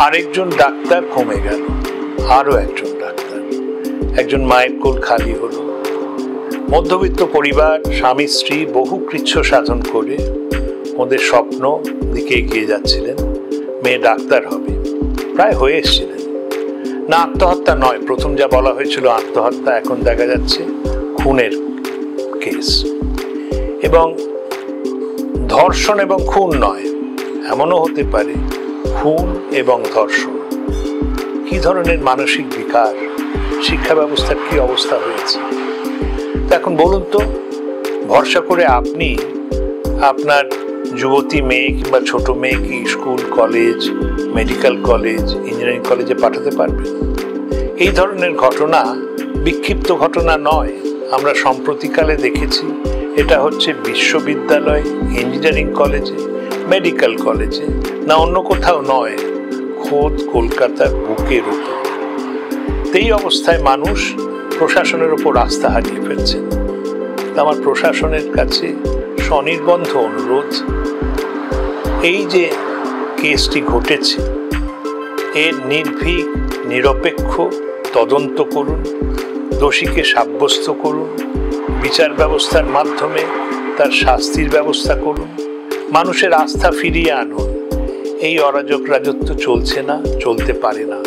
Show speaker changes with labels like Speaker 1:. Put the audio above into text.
Speaker 1: আরেকজন ডাক্তার কমে গেল, আরো একজন ডাক্তার, একজন মায়ের কোল খালি হলো। মধ্যবিত্ত পরিবার, স্বামী স্ত্রী বহু কৃচ্ছ সাধন করে ওদের স্বপ্ন দিকে এগিয়ে যাচ্ছিলেন, মেয়ে ডাক্তার হবে, প্রায় হয়ে এসেছিলেন। না আত্মহত্যা নয়, প্রথম যা বলা হয়েছিল আত্মহত্যা, এখন দেখা যাচ্ছে খুনের কেস। এবং ধর্ষণ এবং খুন নয়, এমনও হতে পারে খুন এবং ধর্ষণ। কি ধরনের মানসিক বিকার, শিক্ষা ব্যবস্থার কি অবস্থা হয়েছে। এখন বলুন তো, ভরসা করে আপনি আপনার যুবতী মেয়ে কিংবা ছোট মেয়েকে school, college, medical college, engineering কলেজে পাঠাতে পারবেন? এই ধরনের ঘটনা বিক্ষিপ্ত ঘটনা নয়, আমরা সম্প্রতিকালে দেখেছি। এটা হচ্ছে বিশ্ববিদ্যালয়, ইঞ্জিনিয়ারিং কলেজে, মেডিকেল কলেজে, না অন্য কোথাও নয়, খোদ কলকাতার বুকের উপর। এই অবস্থায় মানুষ প্রশাসনের উপর আস্থা হারিয়ে ফেলছে। আমার প্রশাসনের কাছে স্বনির্বন্ধ অনুরোধ, এই যে কেসটি ঘটেছে এর নির্ভীক নিরপেক্ষ তদন্ত করুন, দোষীকে সাব্যস্ত করুন, বিচার ব্যবস্থার মাধ্যমে তার শাস্তির ব্যবস্থা করুন, মানুষের আস্থা ফিরিয়ে আনুন। এই অরাজক রাজত্ব চলছে না, চলতে পারে না।